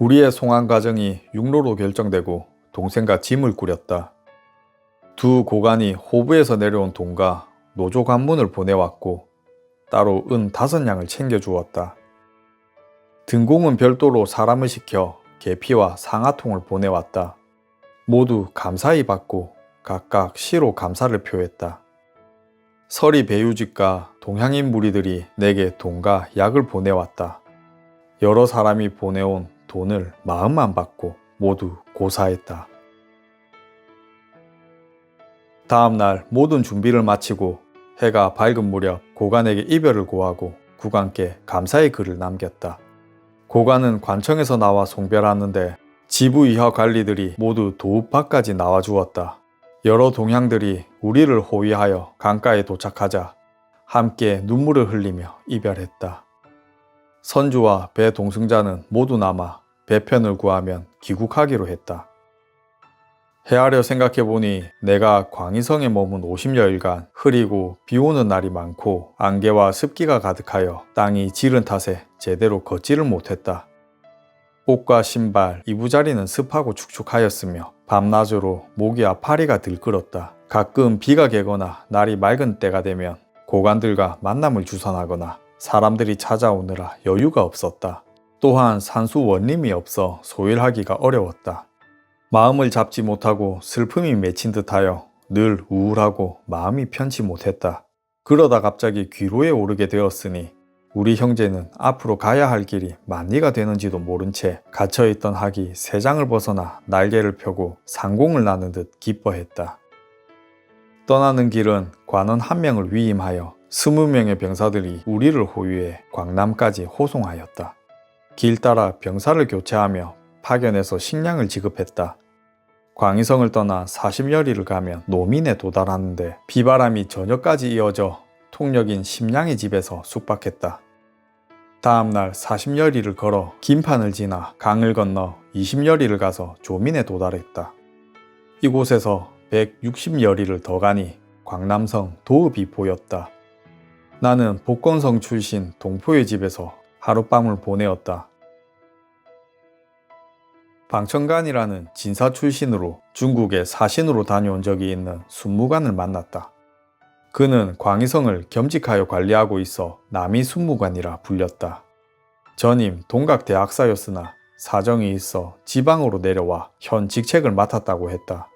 우리의 송환 과정이 육로로 결정되고 동생과 짐을 꾸렸다. 두 고관이 호부에서 내려온 돈과 노조 관문을 보내왔고 따로 은 5냥을 챙겨주었다. 등공은 별도로 사람을 시켜 계피와 상아통을 보내왔다. 모두 감사히 받고 각각 시로 감사를 표했다. 서리 배유직과 동향인 무리들이 내게 돈과 약을 보내왔다. 여러 사람이 보내온 돈을 마음만 받고 모두 고사했다. 다음 날 모든 준비를 마치고 해가 밝은 무렵 고관에게 이별을 고하고 국왕께 감사의 글을 남겼다. 고관은 관청에서 나와 송별하는데 지부 이하 관리들이 모두 도읍 밖까지 나와 주었다. 여러 동향들이 우리를 호위하여 강가에 도착하자 함께 눈물을 흘리며 이별했다. 선주와 배 동승자는 모두 남아 배편을 구하면 귀국하기로 했다. 헤아려 생각해보니 내가 광희성에 머문 50여일간 흐리고 비오는 날이 많고 안개와 습기가 가득하여 땅이 지른 탓에 제대로 걷지를 못했다. 옷과 신발, 이부자리는 습하고 축축하였으며 밤낮으로 목이와 파리가 들끓었다. 가끔 비가 개거나 날이 맑은 때가 되면 고관들과 만남을 주선하거나 사람들이 찾아오느라 여유가 없었다. 또한 산수 원림이 없어 소일하기가 어려웠다. 마음을 잡지 못하고 슬픔이 맺힌 듯하여 늘 우울하고 마음이 편치 못했다. 그러다 갑자기 귀로에 오르게 되었으니 우리 형제는 앞으로 가야 할 길이 만리가 되는지도 모른 채 갇혀있던 학이 새 장을 벗어나 날개를 펴고 상공을 나는 듯 기뻐했다. 떠나는 길은 관원 1명을 위임하여 20명의 병사들이 우리를 호위해 광남까지 호송하였다. 길 따라 병사를 교체하며 파견해서 식량을 지급했다. 광희성을 떠나 40여리를 가면 노민에 도달하는데 비바람이 저녁까지 이어져 통역인 심량의 집에서 숙박했다. 다음날 40여리를 걸어 김판을 지나 강을 건너 20여리를 가서 조민에 도달했다. 이곳에서 160여리를 더 가니 광남성 도읍이 보였다. 나는 복건성 출신 동포의 집에서 하룻밤을 보내었다. 방천간이라는 진사 출신으로 중국에 사신으로 다녀온 적이 있는 순무관을 만났다. 그는 광희성을 겸직하여 관리하고 있어 남이 순무관이라 불렸다. 전임 동각대학사였으나 사정이 있어 지방으로 내려와 현 직책을 맡았다고 했다.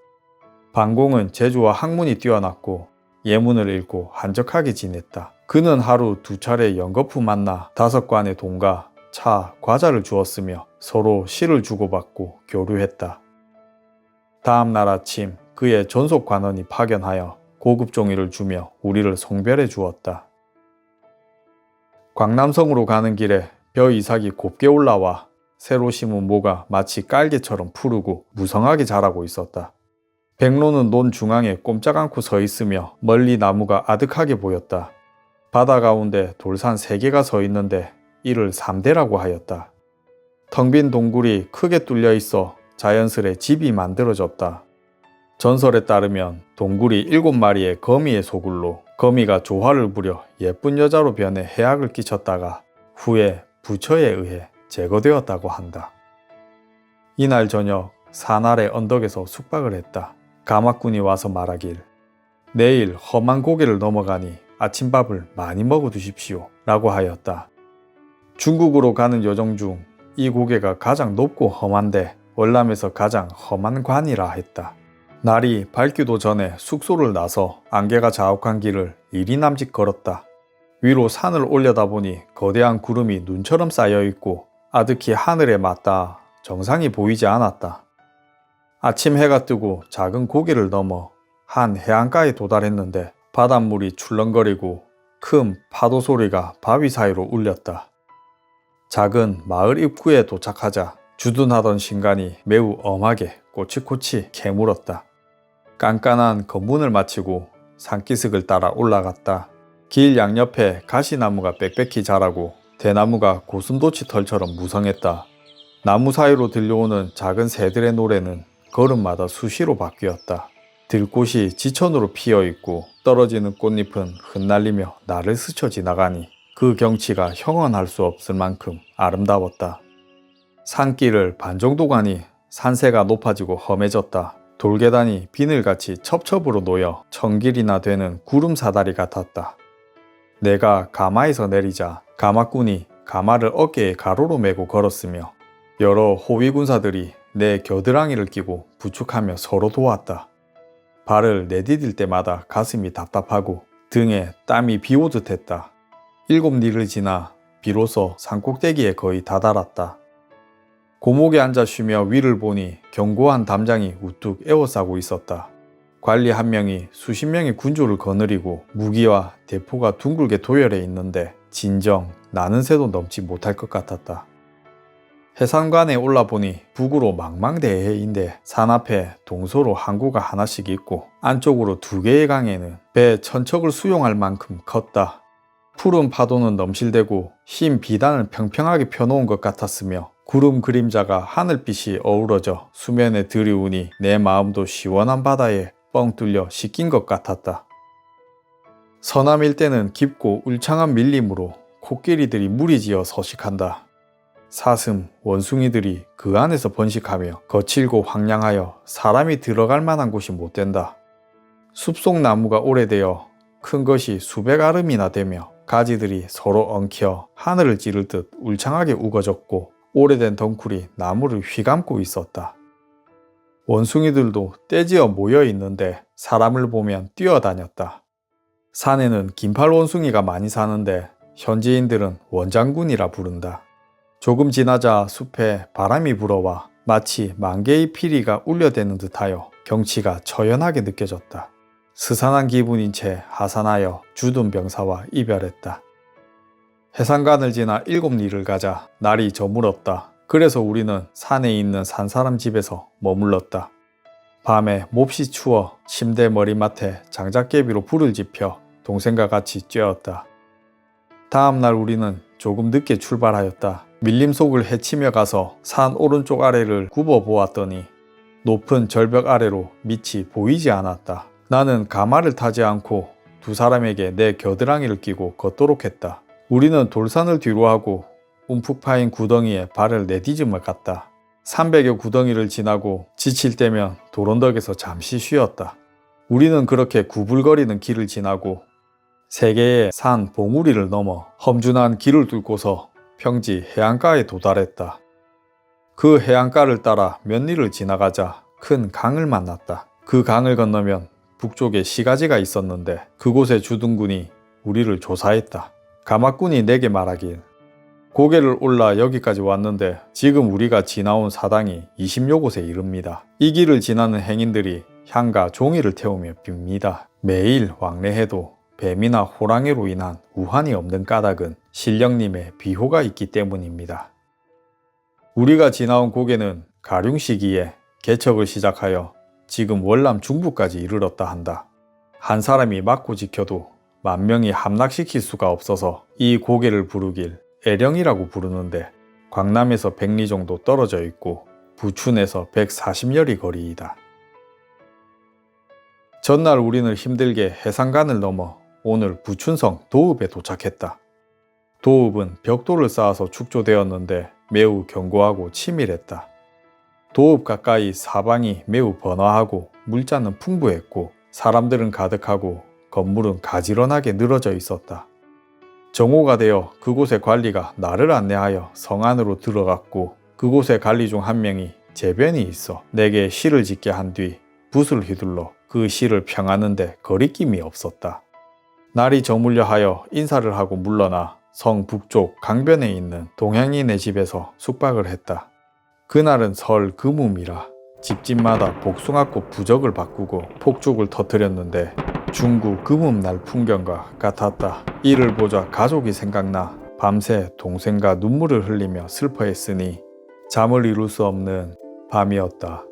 방공은 재주와 학문이 뛰어났고 예문을 읽고 한적하게 지냈다. 그는 하루 2차례 연거푸 만나 5관의 돈과 차, 과자를 주었으며 서로 시를 주고받고 교류했다. 다음 날 아침 그의 전속 관원이 파견하여 고급 종이를 주며 우리를 송별해 주었다. 광남성으로 가는 길에 벼 이삭이 곱게 올라와 새로 심은 모가 마치 깔개처럼 푸르고 무성하게 자라고 있었다. 백로는 논 중앙에 꼼짝 않고 서 있으며 멀리 나무가 아득하게 보였다. 바다 가운데 돌산 3개가 서 있는데 이를 삼대라고 하였다. 텅 빈 동굴이 크게 뚫려 있어 자연스레 집이 만들어졌다. 전설에 따르면 동굴이 7마리의 거미의 소굴로 거미가 조화를 부려 예쁜 여자로 변해 해악을 끼쳤다가 후에 부처에 의해 제거되었다고 한다. 이날 저녁 산 아래 언덕에서 숙박을 했다. 가마꾼이 와서 말하길 내일 험한 고개를 넘어가니 아침밥을 많이 먹어 두십시오 라고 하였다. 중국으로 가는 여정 중 이 고개가 가장 높고 험한데 월남에서 가장 험한 관이라 했다. 날이 밝기도 전에 숙소를 나서 안개가 자욱한 길을 이리 남짓 걸었다. 위로 산을 올려다보니 거대한 구름이 눈처럼 쌓여있고 아득히 하늘에 맞닿아 정상이 보이지 않았다. 아침 해가 뜨고 작은 고개를 넘어 한 해안가에 도달했는데 바닷물이 출렁거리고 큰 파도 소리가 바위 사이로 울렸다. 작은 마을 입구에 도착하자 주둔하던 신간이 매우 엄하게 꼬치꼬치 캐물었다. 깐깐한 검문을 마치고 산기슭을 따라 올라갔다. 길 양옆에 가시나무가 빽빽히 자라고 대나무가 고슴도치 털처럼 무성했다. 나무 사이로 들려오는 작은 새들의 노래는 걸음마다 수시로 바뀌었다. 들꽃이 지천으로 피어있고 떨어지는 꽃잎은 흩날리며 나를 스쳐 지나가니 그 경치가 형언할 수 없을 만큼 아름다웠다. 산길을 반 정도 가니 산세가 높아지고 험해졌다. 돌계단이 비늘같이 첩첩으로 놓여 천길이나 되는 구름 사다리 같았다. 내가 가마에서 내리자 가마꾼이 가마를 어깨에 가로로 메고 걸었으며 여러 호위군사들이 내 겨드랑이를 끼고 부축하며 서로 도왔다. 발을 내디딜 때마다 가슴이 답답하고 등에 땀이 비오듯 했다. 7리를 지나 비로소 산꼭대기에 거의 다다랐다. 고목에 앉아 쉬며 위를 보니 견고한 담장이 우뚝 에워싸고 있었다. 관리 한 명이 수십 명의 군주를 거느리고 무기와 대포가 둥글게 도열해 있는데 진정 나는 새도 넘지 못할 것 같았다. 해상관에 올라보니 북으로 망망대해인데 산 앞에 동서로 항구가 하나씩 있고 안쪽으로 2개의 강에는 배 1000척을 수용할 만큼 컸다. 푸른 파도는 넘실대고 흰 비단을 평평하게 펴놓은 것 같았으며 구름 그림자가 하늘빛이 어우러져 수면에 들이우니 내 마음도 시원한 바다에 뻥 뚫려 씻긴 것 같았다. 서남 일대는 깊고 울창한 밀림으로 코끼리들이 무리지어 서식한다. 사슴, 원숭이들이 그 안에서 번식하며 거칠고 황량하여 사람이 들어갈 만한 곳이 못 된다. 숲속 나무가 오래되어 큰 것이 수백 아름이나 되며 가지들이 서로 엉켜 하늘을 찌를 듯 울창하게 우거졌고 오래된 덩쿨이 나무를 휘감고 있었다. 원숭이들도 떼지어 모여 있는데 사람을 보면 뛰어다녔다. 산에는 긴팔 원숭이가 많이 사는데 현지인들은 원장군이라 부른다. 조금 지나자 숲에 바람이 불어와 마치 만개의 피리가 울려대는 듯하여 경치가 처연하게 느껴졌다. 스산한 기분인 채 하산하여 주둔 병사와 이별했다. 해상관을 지나 7리를 가자 날이 저물었다. 그래서 우리는 산에 있는 산사람 집에서 머물렀다. 밤에 몹시 추워 침대 머리맡에 장작개비로 불을 지펴 동생과 같이 쬐었다. 다음 날 우리는 조금 늦게 출발하였다. 밀림 속을 헤치며 가서 산 오른쪽 아래를 굽어 보았더니 높은 절벽 아래로 밑이 보이지 않았다. 나는 가마를 타지 않고 2사람에게 내 겨드랑이를 끼고 걷도록 했다. 우리는 돌산을 뒤로 하고 움푹 파인 구덩이에 발을 내디즘을 갔다. 300여 구덩이를 지나고 지칠 때면 돌언덕에서 잠시 쉬었다. 우리는 그렇게 구불거리는 길을 지나고 3개의 산 봉우리를 넘어 험준한 길을 뚫고서 평지 해안가에 도달했다. 그 해안가를 따라 몇 리를 지나가자 큰 강을 만났다. 그 강을 건너면 북쪽에 시가지가 있었는데 그곳의 주둔군이 우리를 조사했다. 가마꾼이 내게 말하길 고개를 올라 여기까지 왔는데 지금 우리가 지나온 사당이 20여 곳에 이릅니다. 이 길을 지나는 행인들이 향과 종이를 태우며 빕니다. 매일 왕래해도 뱀이나 호랑이로 인한 우환이 없는 까닭은 신령님의 비호가 있기 때문입니다. 우리가 지나온 고개는 가륭 시기에 개척을 시작하여 지금 월남 중부까지 이르렀다 한다. 한 사람이 막고 지켜도 10,000명이 함락시킬 수가 없어서 이 고개를 부르길 애령이라고 부르는데 광남에서 100리 정도 떨어져 있고 부춘에서 140여리 거리이다. 전날 우리는 힘들게 해상관을 넘어 오늘 부춘성 도읍에 도착했다. 도읍은 벽돌을 쌓아서 축조되었는데 매우 견고하고 치밀했다. 도읍 가까이 사방이 매우 번화하고 물자는 풍부했고 사람들은 가득하고 건물은 가지런하게 늘어져 있었다. 정오가 되어 그곳의 관리가 나를 안내하여 성 안으로 들어갔고 그곳의 관리 중 한 명이 제변이 있어 내게 시를 짓게 한 뒤 붓을 휘둘러 그 시를 평하는데 거리낌이 없었다. 날이 저물려 하여 인사를 하고 물러나 성 북쪽 강변에 있는 동양인의 집에서 숙박을 했다. 그날은 설 금음이라 집집마다 복숭아꽃 부적을 바꾸고 폭죽을 터뜨렸는데 중구 금음날 풍경과 같았다. 이를 보자 가족이 생각나 밤새 동생과 눈물을 흘리며 슬퍼했으니 잠을 이룰 수 없는 밤이었다.